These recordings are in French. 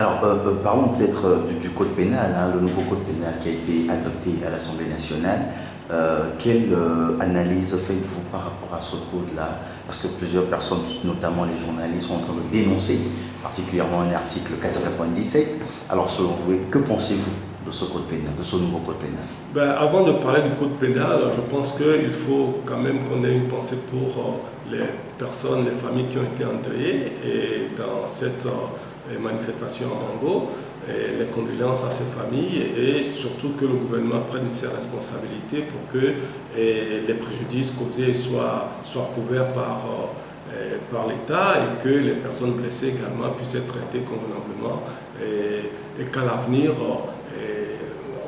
Alors, parlons peut-être du code pénal, hein, le nouveau code pénal qui a été adopté à l'Assemblée nationale. Quelle analyse faites-vous par rapport à ce code-là? Parce que plusieurs personnes, notamment les journalistes, sont en train de dénoncer, particulièrement un article 497. Alors, selon vous, que pensez-vous de ce code pénal, de ce nouveau code pénal? Avant de parler du code pénal, je pense qu'il faut quand même qu'on ait une pensée pour les personnes, les familles qui ont été endeuillées et dans cette manifestation à Mango, et les condoléances à ces familles et surtout que le gouvernement prenne ses responsabilités pour que les préjudices causés soient couverts par l'État et que les personnes blessées également puissent être traitées convenablement et qu'à l'avenir,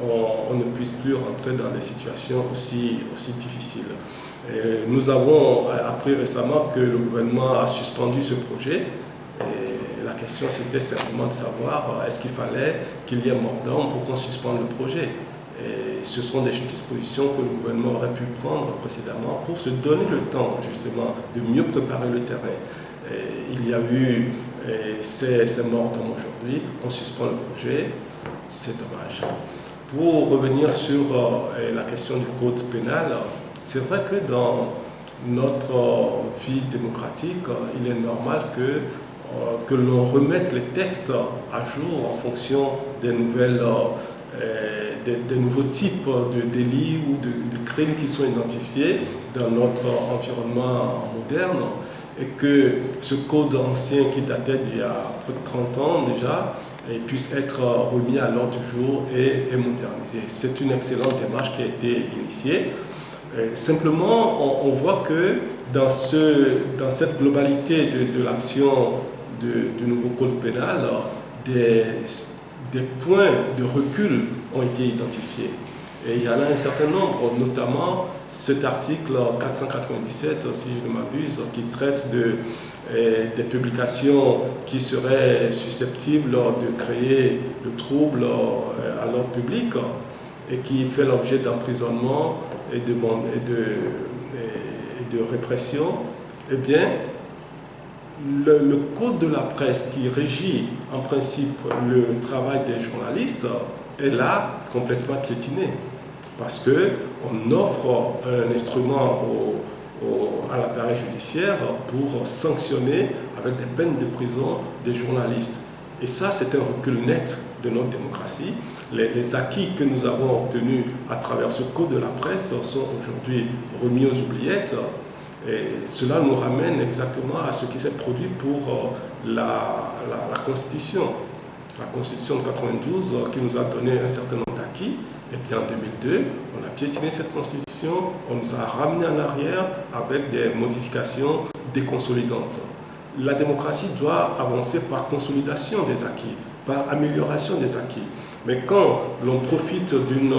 on ne puisse plus rentrer dans des situations aussi difficiles. Nous avons appris récemment que le gouvernement a suspendu ce projet. Et la question c'était simplement de savoir est-ce qu'il fallait qu'il y ait mort d'homme pour qu'on suspende le projet. Et ce sont des dispositions que le gouvernement aurait pu prendre précédemment pour se donner le temps justement de mieux préparer le terrain. Et il y a eu ces morts d'hommes aujourd'hui, on suspend le projet, c'est dommage. Pour revenir sur la question du code pénal, c'est vrai que dans notre vie démocratique, il est normal que l'on remette les textes à jour en fonction des nouveaux types de délits ou de crimes qui sont identifiés dans notre environnement moderne et que ce code ancien qui datait d'il y a près de 30 ans déjà puisse être remis à l'ordre du jour et modernisé. C'est une excellente démarche qui a été initiée. Simplement, on voit que dans cette globalité de l'action du nouveau code pénal, des points de recul ont été identifiés. Et il y en a un certain nombre, notamment cet article 497, si je ne m'abuse, qui traite des publications qui seraient susceptibles de créer le trouble à l'ordre public et qui fait l'objet d'emprisonnement et de répression. Eh bien, le code de la presse qui régit en principe le travail des journalistes est là complètement piétiné parce qu'on offre un instrument à l'appareil judiciaire pour sanctionner avec des peines de prison des journalistes. Et ça, c'est un recul net de notre démocratie. Les acquis que nous avons obtenus à travers ce code de la presse sont aujourd'hui remis aux oubliettes. Et cela nous ramène exactement à ce qui s'est produit pour la Constitution. La Constitution de 92 qui nous a donné un certain nombre d'acquis. Et puis en 2002, on a piétiné cette Constitution, on nous a ramené en arrière avec des modifications déconsolidantes. La démocratie doit avancer par consolidation des acquis, par amélioration des acquis. Mais quand l'on profite d'une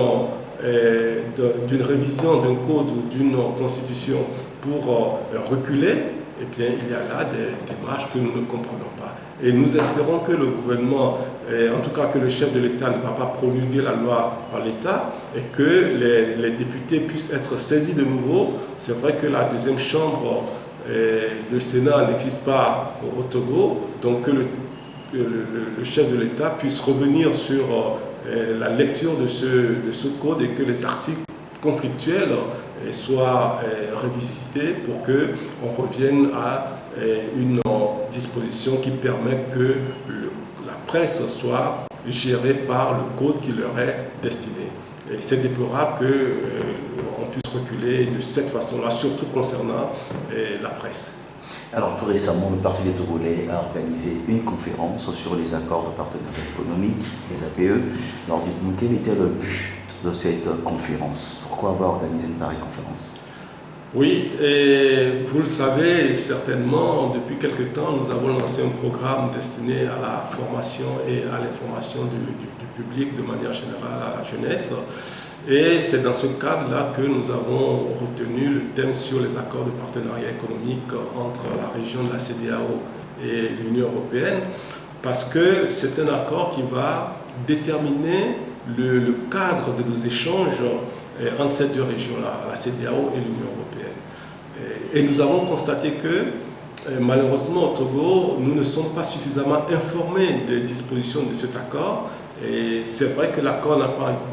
révision d'un code ou d'une constitution pour reculer, eh bien, il y a là des démarches que nous ne comprenons pas. Et nous espérons que le gouvernement, en tout cas que le chef de l'État ne va pas promulguer la loi en l'État et que les députés puissent être saisis de nouveau. C'est vrai que la deuxième chambre du Sénat n'existe pas au Togo, donc que le chef de l'État puisse revenir sur la lecture de ce code et que les articles conflictuels soient revisités pour qu'on revienne à une disposition qui permet que la presse soit gérée par le code qui leur est destiné. Et c'est déplorable qu'on puisse reculer de cette façon-là, surtout concernant la presse. Alors, tout récemment, le Parti des Togolais a organisé une conférence sur les accords de partenariat économique, les APE. Alors, dites-nous, quel était le but de cette conférence? Pourquoi avoir organisé une pareille conférence? Oui, et vous le savez certainement, depuis quelque temps, nous avons lancé un programme destiné à la formation et à l'information du public de manière générale, à la jeunesse. Et c'est dans ce cadre-là que nous avons retenu le thème sur les accords de partenariat économique entre la région de la CEDEAO et l'Union européenne, parce que c'est un accord qui va déterminer le cadre de nos échanges entre ces deux régions-là, la CEDEAO et l'Union européenne. Et nous avons constaté que malheureusement, au Togo, nous ne sommes pas suffisamment informés des dispositions de cet accord. Et c'est vrai que l'accord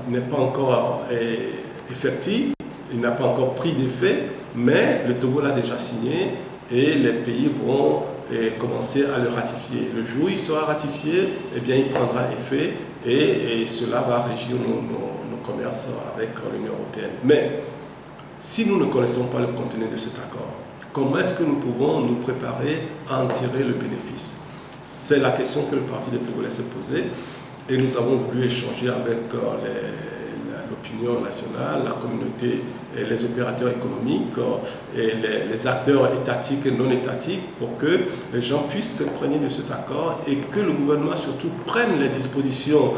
n'est pas encore effectif, il n'a pas encore pris d'effet, mais le Togo l'a déjà signé et les pays vont commencer à le ratifier. Le jour où il sera ratifié, eh bien, il prendra effet et cela va régir nos commerces avec l'Union européenne. Mais si nous ne connaissons pas le contenu de cet accord, comment est-ce que nous pouvons nous préparer à en tirer le bénéfice? C'est la question que le Parti des Togolais s'est posée et nous avons voulu échanger avec l'opinion nationale, la communauté, et les opérateurs économiques, et les acteurs étatiques et non étatiques pour que les gens puissent s'imprégner de cet accord et que le gouvernement surtout prenne les dispositions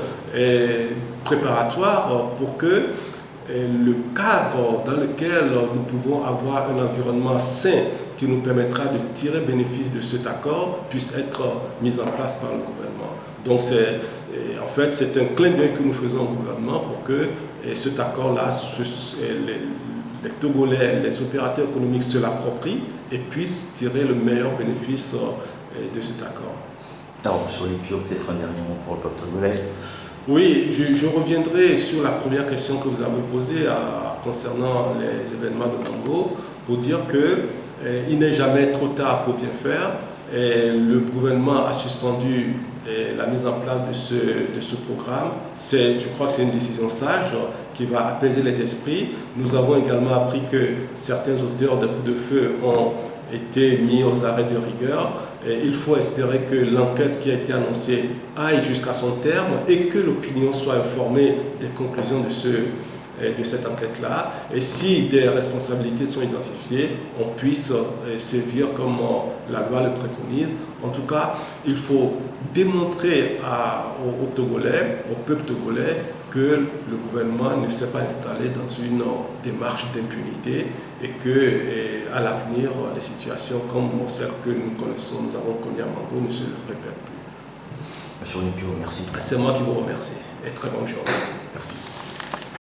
préparatoires pour que le cadre dans lequel nous pouvons avoir un environnement sain qui nous permettra de tirer bénéfice de cet accord puisse être mis en place par le gouvernement. Donc en fait, c'est un clin d'œil que nous faisons au gouvernement pour que cet accord-là, les Togolais, les opérateurs économiques se l'approprient et puissent tirer le meilleur bénéfice de cet accord. Alors, sur les Pio, peut-être un dernier mot pour le peuple togolais. Oui, je reviendrai sur la première question que vous avez posée concernant les événements de Congo pour dire qu'il n'est jamais trop tard pour bien faire. Le gouvernement a suspendu la mise en place de ce programme. Je crois que c'est une décision sage qui va apaiser les esprits. Nous avons également appris que certains auteurs de coups de feu ont été mis aux arrêts de rigueur. Et il faut espérer que l'enquête qui a été annoncée aille jusqu'à son terme et que l'opinion soit informée des conclusions de cette enquête-là. Et si des responsabilités sont identifiées, on puisse sévir comme la loi le préconise. En tout cas, il faut démontrer aux Togolais, au peuple togolais, que le gouvernement ne s'est pas installé dans une démarche d'impunité et que à l'avenir, les situations comme celles que nous connaissons, nous avons connues à Mango, ne se répètent plus. Monsieur Olympio, merci. C'est moi qui vous remercie et très bonne journée. Merci.